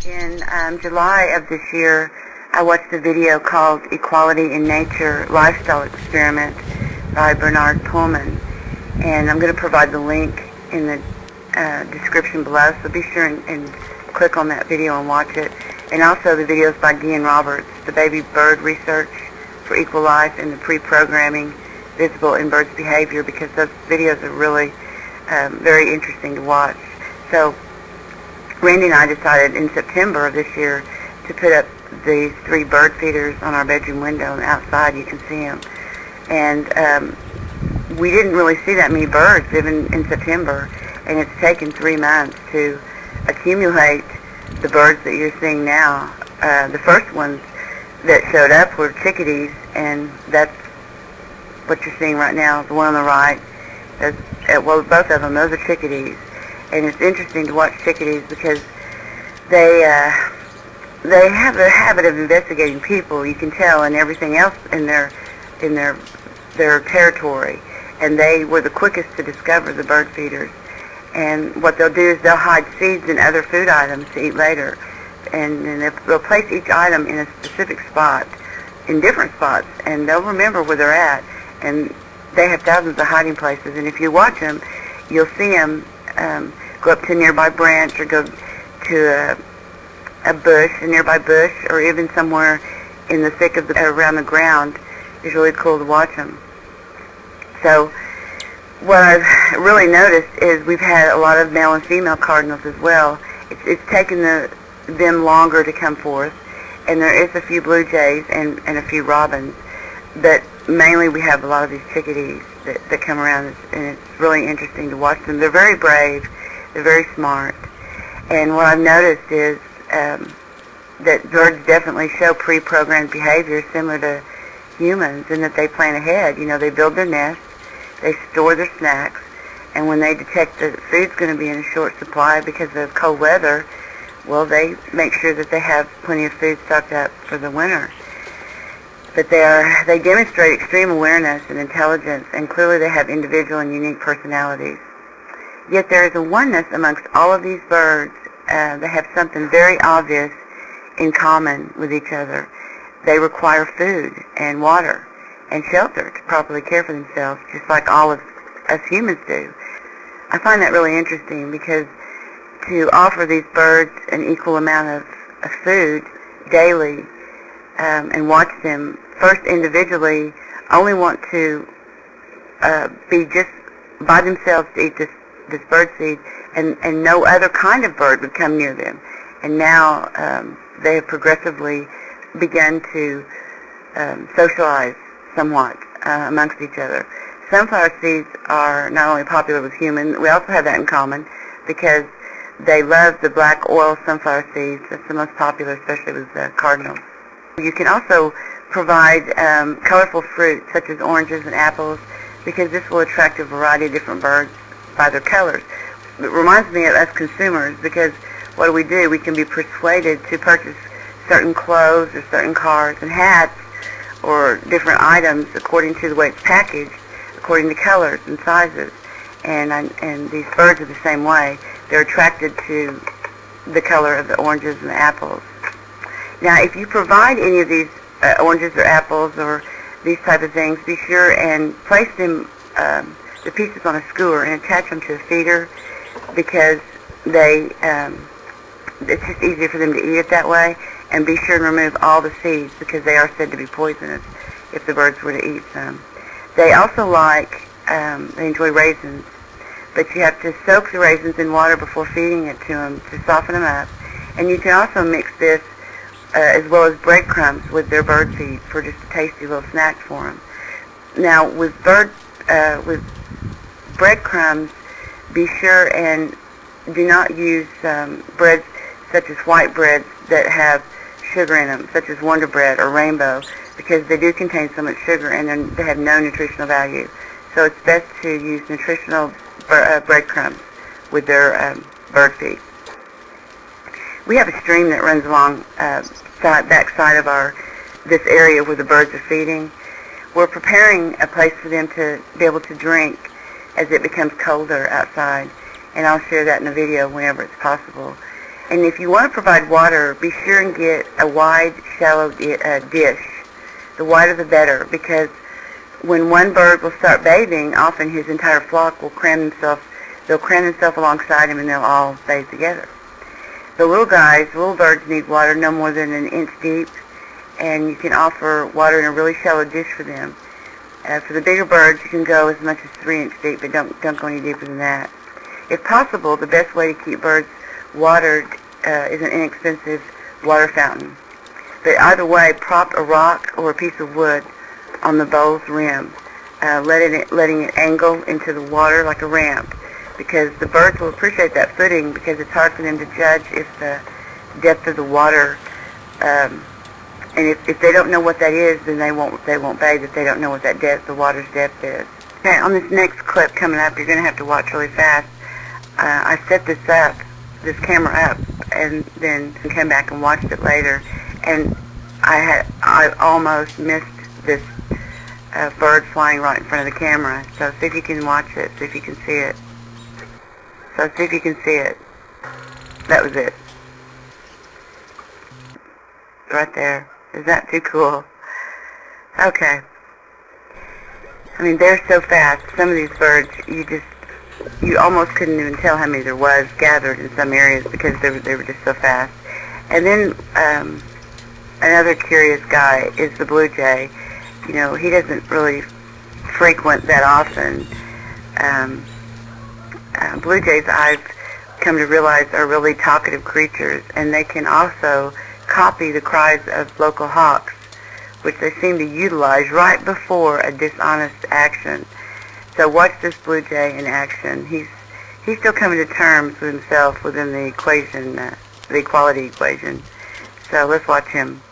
In July of this year, I watched a video called Equality in Nature Lifestyle Experiment by Bernard Pullman, and I'm going to provide the link in the description below, so be sure and click on that video and watch it. And also the videos by Guian Roberts, the baby bird research for equal life and the pre-programming visible in birds' behavior, because those videos are really very interesting to watch. So Randy and I decided in September of this year to put up these 3 bird feeders on our bedroom window, and outside you can see them. And we didn't really see that many birds even in September, and it's taken 3 months to accumulate the birds that you're seeing now. The first ones that showed up were chickadees, and that's what you're seeing right now. The one on the right, well, both of them, those are chickadees. And it's interesting to watch chickadees because they have the habit of investigating people. You can tell, and everything else in their territory. And they were the quickest to discover the bird feeders. And what they'll do is they'll hide seeds and other food items to eat later. And they'll place each item in a specific spot, in different spots, and they'll remember where they're at. And they have thousands of hiding places. And if you watch them, you'll see them go up to a nearby branch, or go to a bush, a nearby bush, or even somewhere in the thick of around the ground. It's really cool to watch them. So what I've really noticed is we've had a lot of male and female cardinals as well. It's taken them longer to come forth, and there is a few blue jays and a few robins, but mainly we have a lot of these chickadees that come around, and it's really interesting to watch them. They're very brave, they're very smart, and what I've noticed is that birds definitely show pre-programmed behavior similar to humans, in that they plan ahead. You know, they build their nests, they store their snacks, and when they detect that food's going to be in a short supply because of cold weather, well, they make sure that they have plenty of food stocked up for the winter. But they demonstrate extreme awareness and intelligence, and clearly they have individual and unique personalities. Yet there is a oneness amongst all of these birds. They have something very obvious in common with each other. They require food and water and shelter to properly care for themselves, just like all of us humans do. I find that really interesting, because to offer these birds an equal amount of food daily, and watch them first individually only want to be just by themselves to eat this bird seed, and no other kind of bird would come near them. And now they have progressively begun to socialize somewhat amongst each other. Sunflower seeds are not only popular with humans, we also have that in common, because they love the black oil sunflower seeds. That's the most popular, especially with cardinals. You can also provide colorful fruit, such as oranges and apples, because this will attract a variety of different birds by their colors. It reminds me of us consumers, because what do? We can be persuaded to purchase certain clothes or certain cars and hats or different items according to the way it's packaged, according to colors and sizes. And these birds are the same way. They're attracted to the color of the oranges and the apples. Now, if you provide any of these oranges or apples or these type of things, be sure and place them, the pieces, on a skewer and attach them to a feeder, because it's just easier for them to eat it that way. And be sure and remove all the seeds, because they are said to be poisonous if the birds were to eat some. They also they enjoy raisins, but you have to soak the raisins in water before feeding it to them to soften them up. And you can also mix this as well as breadcrumbs with their bird feed for just a tasty little snack for them. Now, with breadcrumbs, be sure and do not use breads such as white breads that have sugar in them, such as Wonderbread or Rainbow, because they do contain so much sugar and they have no nutritional value. So it's best to use nutritional breadcrumbs with their bird feed. We have a stream that runs along back side of this area where the birds are feeding. We're preparing a place for them to be able to drink as it becomes colder outside, and I'll share that in a video whenever it's possible. And if you want to provide water, be sure and get a wide, shallow dish. The wider the better, because when one bird will start bathing, often his entire flock will they'll cram themselves alongside him and they'll all bathe together. The little birds need water no more than an inch deep, and you can offer water in a really shallow dish for them. For the bigger birds, you can go as much as 3 inches deep, but don't go any deeper than that. If possible, the best way to keep birds watered is an inexpensive water fountain. But either way, prop a rock or a piece of wood on the bowl's rim, letting it angle into the water like a ramp, because the birds will appreciate that footing, because it's hard for them to judge if the depth of the water, and if they don't know what that is, then they won't bathe if they don't know what the water's depth is. Okay, on this next clip coming up, you're going to have to watch really fast. I set this camera up, and then come back and watched it later, and I almost missed this bird flying right in front of the camera. So see if you can watch it, see if you can see it. So see if you can see it. That was it. Right there. Is that too cool? Okay. I mean, they're so fast. Some of these birds, you almost couldn't even tell how many there was gathered in some areas, because they were just so fast. And then another curious guy is the blue jay. You know, he doesn't really frequent that often. Blue jays, I've come to realize, are really talkative creatures, and they can also copy the cries of local hawks, which they seem to utilize right before a dishonest action. So watch this blue jay in action. He's still coming to terms with himself within the equation, the equality equation. So let's watch him.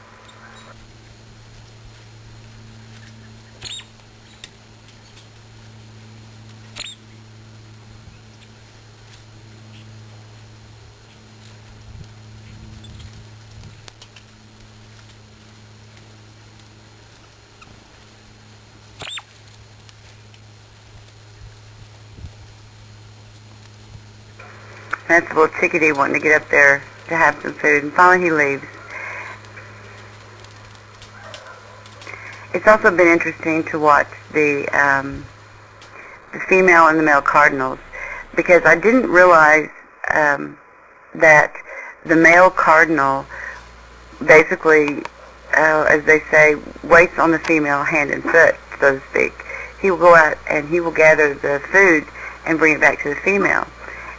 That's a little chickadee wanting to get up there to have some food, and finally he leaves. It's also been interesting to watch the female and the male cardinals, because I didn't realize that the male cardinal basically, as they say, waits on the female hand and foot, so to speak. He will go out and he will gather the food and bring it back to the female.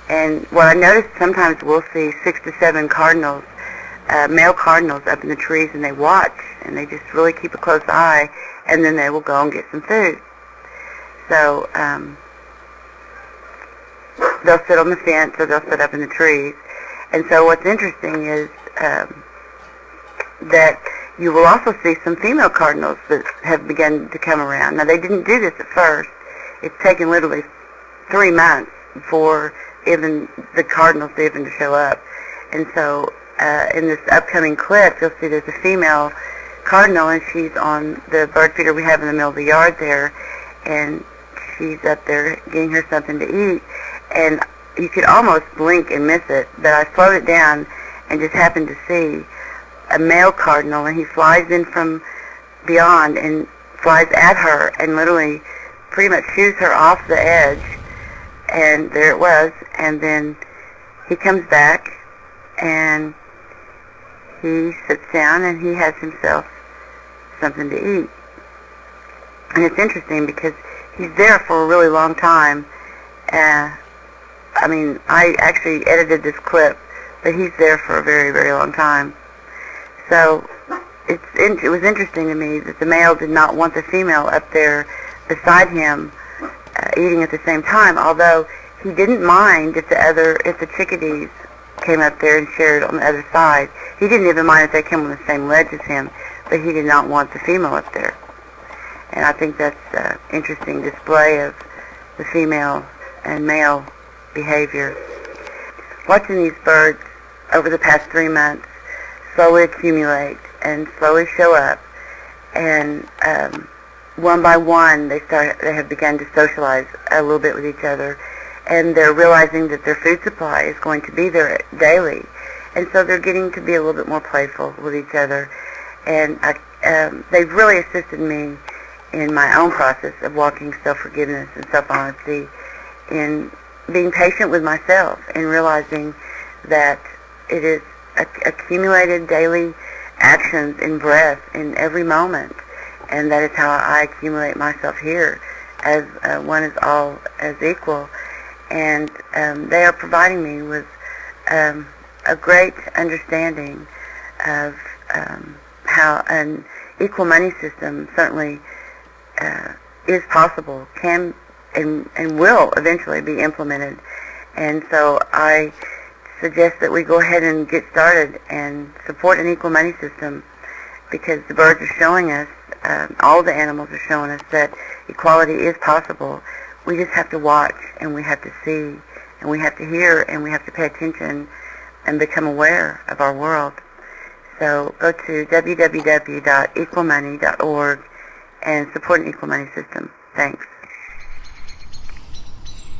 And what I noticed, sometimes we'll see 6 to 7 cardinals, male cardinals, up in the trees, and they watch, and they just really keep a close eye, and then they will go and get some food. So they'll sit on the fence, or they'll sit up in the trees. And so what's interesting is that you will also see some female cardinals that have begun to come around. Now, they didn't do this at first. It's taken literally 3 months for even the cardinals even to show up. And so in this upcoming clip, you'll see there's a female cardinal, and she's on the bird feeder we have in the middle of the yard there, and she's up there getting her something to eat, and you could almost blink and miss it, but I slowed it down and just happened to see a male cardinal, and he flies in from beyond and flies at her and literally pretty much shoos her off the edge. And there it was, and then he comes back, and he sits down, and he has himself something to eat. And it's interesting because he's there for a really long time. I mean, I actually edited this clip, but he's there for a very, very long time. So it was interesting to me that the male did not want the female up there beside him eating at the same time, although he didn't mind if the chickadees came up there and shared on the other side. He didn't even mind if they came on the same ledge as him, but he did not want the female up there. And I think that's an interesting display of the female and male behavior. Watching these birds over the past 3 months slowly accumulate and slowly show up, and one by one they have begun to socialize a little bit with each other, and they're realizing that their food supply is going to be there daily, And so they're getting to be a little bit more playful with each other. And they've really assisted me in my own process of walking self-forgiveness and self-honesty, in being patient with myself and realizing that it is accumulated daily actions in breath in every moment, and that is how I accumulate myself here as one is all as equal. And they are providing me with a great understanding of how an equal money system certainly is possible, can and will eventually be implemented. And so I suggest that we go ahead and get started and support an equal money system, because the birds are showing us, all the animals are showing us that equality is possible. We just have to watch, and we have to see, and we have to hear, and we have to pay attention and become aware of our world. So go to www.equalmoney.org and support an equal money system. Thanks.